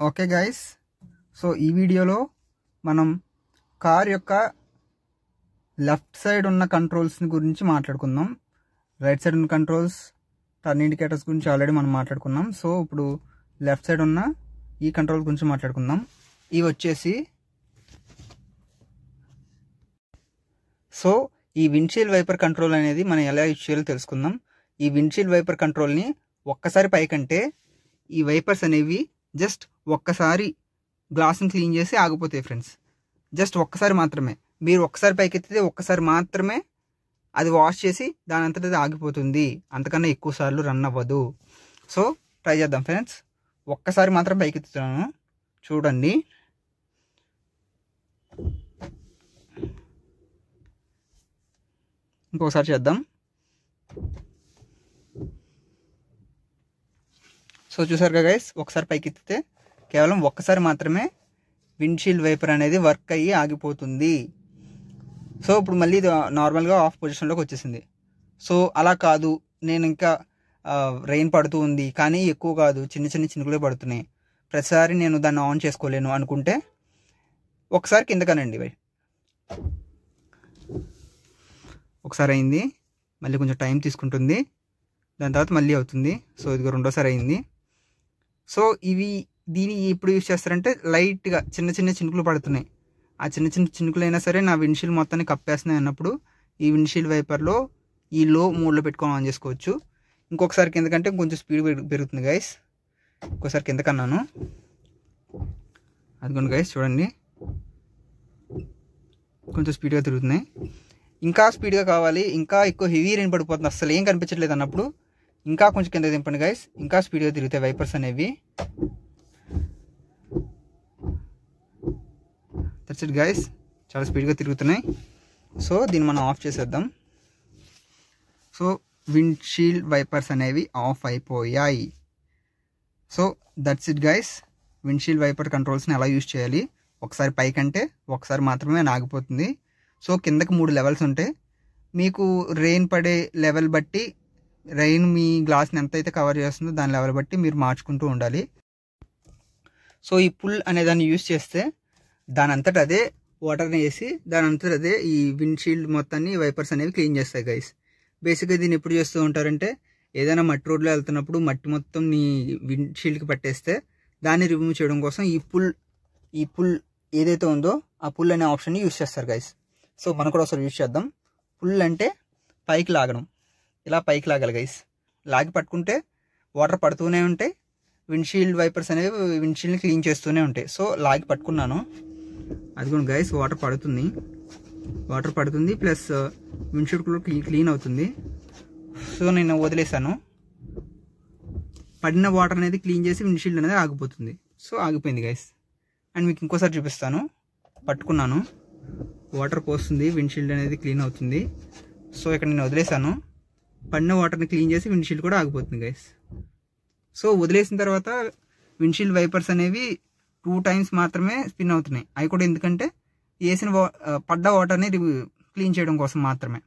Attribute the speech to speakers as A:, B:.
A: Okay guys, so ఈ వీడియోలో మనం కార్ యొక్క లెఫ్ట్ సైడ్ ఉన్న కంట్రోల్స్ని గురించి మాట్లాడుకుందాం. రైట్ సైడ్ ఉన్న కంట్రోల్స్, టర్న్ ఇండికేటర్స్ గురించి ఆల్రెడీ మనం మాట్లాడుకున్నాం. సో ఇప్పుడు లెఫ్ట్ సైడ్ ఉన్న ఈ కంట్రోల్ గురించి మాట్లాడుకుందాం. ఇవి వచ్చేసి సో ఈ విండ్షీల్డ్ వైపర్ కంట్రోల్ అనేది మనం ఎలా యూజ్ చేయాలో తెలుసుకుందాం. ఈ విండ్షీల్డ్ వైపర్ కంట్రోల్ని ఒక్కసారి పైకంటే ఈ వైపర్స్ అనేవి జస్ట్ ఒక్కసారి గ్లాస్ని క్లీన్ చేసి ఆగిపోతాయి ఫ్రెండ్స్. జస్ట్ ఒక్కసారి మాత్రమే, మీరు ఒక్కసారి పైకెత్తితే ఒక్కసారి మాత్రమే అది వాష్ చేసి దాని అంతటా అది ఆగిపోతుంది. అంతకన్నా ఎక్కువ సార్లు రన్ అవ్వదు. సో ట్రై చేద్దాం ఫ్రెండ్స్. ఒక్కసారి మాత్రం పైకెత్తుతున్నాను, చూడండి. ఇంకోసారి చేద్దాం. సో చూసారుగా గైస్, ఒకసారి పైకెత్తితే కేవలం ఒక్కసారి మాత్రమే విండ్షీల్డ్ వైపర్ అనేది వర్క్ అయ్యి ఆగిపోతుంది. సో ఇప్పుడు మళ్ళీ ఇది నార్మల్గా ఆఫ్ పొజిషన్లోకి వచ్చేసింది. సో అలా కాదు, నేను ఇంకా రెయిన్ పడుతూ ఉంది కానీ ఎక్కువ కాదు, చిన్న చిన్న చినుకులే పడుతున్నాయి, ప్రతిసారి నేను దాన్ని ఆన్ చేసుకోలేను అనుకుంటే ఒకసారి కిందకనండి. ఒకసారి అయింది, మళ్ళీ కొంచెం టైం తీసుకుంటుంది, దాని తర్వాత మళ్ళీ అవుతుంది. సో ఇదిగో రెండోసారి అయింది. సో దీన్ని ఇప్పుడు యూజ్ చేస్తారంటే లైట్గా చిన్న చిన్న చినుకులు పడుతున్నాయి. ఆ చిన్న చిన్న చినుకులు అయినా సరే నా విండ్షీల్డ్ మొత్తాన్ని కప్పేస్తున్నాయి అన్నప్పుడు ఈ విండ్షీల్డ్ వైపర్లో ఈ లో మోడ్లో పెట్టుకొని ఆన్ చేసుకోవచ్చు. ఇంకొకసారి కిందకంటే కొంచెం స్పీడ్ పెరుగుతుంది గైస్. ఇంకోసారి కిందకన్నాను, అదిగోండి గైస్ చూడండి, కొంచెం స్పీడ్గా తిరుగుతున్నాయి. ఇంకా స్పీడ్గా కావాలి, ఇంకా ఎక్కువ హెవీ రెయిన్ పడిపోతుంది, అసలు ఏం కనిపించట్లేదు అన్నప్పుడు ఇంకా కొంచెం కింద దింపండి గైస్. ఇంకా స్పీడ్గా తిరుగుతాయి వైపర్స్ అనేవి. దట్స్ ఇట్ గైస్, చాలా స్పీడ్గా తిరుగుతున్నాయి. సో దీన్ని మనం ఆఫ్ చేసేద్దాం. సో విండ్షీల్డ్ వైపర్స్ అనేవి ఆఫ్ అయిపోయాయి. So that's it guys, windshield wiper కంట్రోల్స్ని ఎలా యూజ్ చేయాలి. ఒకసారి పైకంటే ఒకసారి మాత్రమే ఆగిపోతుంది. సో కిందకి 3 లెవెల్స్ ఉంటాయి. మీకు రెయిన్ పడే లెవెల్ బట్టి, రెయిన్ మీ గ్లాస్ని ఎంతైతే కవర్ చేస్తుందో దాని లెవెల్ బట్టి మీరు మార్చుకుంటూ ఉండాలి. సో ఈ పుల్ అనే దాన్ని యూజ్ చేస్తే దాని అంతటా అదే వాటర్ని వేసి దాని అంతటా అదే ఈ విండ్షీల్డ్ మొత్తాన్ని వైపర్స్ అనేవి క్లీన్ చేస్తాయి గైస్. బేసిక్గా దీన్ని ఎప్పుడు చేస్తూ ఉంటారంటే, ఏదైనా మట్టి రోడ్లో వెళ్తున్నప్పుడు మట్టి మొత్తం నీ విండ్షీల్డ్కి పట్టేస్తే దాన్ని రిమూవ్ చేయడం కోసం ఈ పుల్ ఏదైతే ఉందో ఆ పుల్ అనే ఆప్షన్ని యూజ్ చేస్తారు గైస్. సో మనం కూడా ఒకసారి యూజ్ చేద్దాం. పుల్ అంటే పైకి లాగడం, ఇలా పైకి లాగాలి గైస్. లాగి పట్టుకుంటే వాటర్ పడుతూనే ఉంటాయి, విండ్షీల్డ్ వైపర్స్ అనేవి విండ్షీల్డ్ని క్లీన్ చేస్తూనే ఉంటాయి. సో లాగి పట్టుకున్నాను, అదిగోండి గైస్, వాటర్ పడుతుంది ప్లస్ విండ్షీల్డ్ కూడా క్లీన్ అవుతుంది. సో నేను వదిలేసాను, పడిన వాటర్ అనేది క్లీన్ చేసి విండ్షీల్డ్ అనేది ఆగిపోతుంది. సో ఆగిపోయింది గైస్. అండ్ మీకు ఇంకోసారి చూపిస్తాను. పట్టుకున్నాను, వాటర్ పోస్తుంది, విండ్షీల్డ్ అనేది క్లీన్ అవుతుంది. సో ఇక్కడ నేను వదిలేసాను, పడిన వాటర్ని క్లీన్ చేసి విండ్షీల్డ్ కూడా ఆగిపోతుంది గైస్. సో వదిలేసిన తర్వాత విండ్షీల్డ్ వైపర్స్ అనేవి 2 టైమ్స్ మాత్రమే స్పిన్ అవుతున్నాయి. అవి కూడా ఎందుకంటే పడ్డ వాటర్ని క్లీన్ చేయడం కోసం మాత్రమే.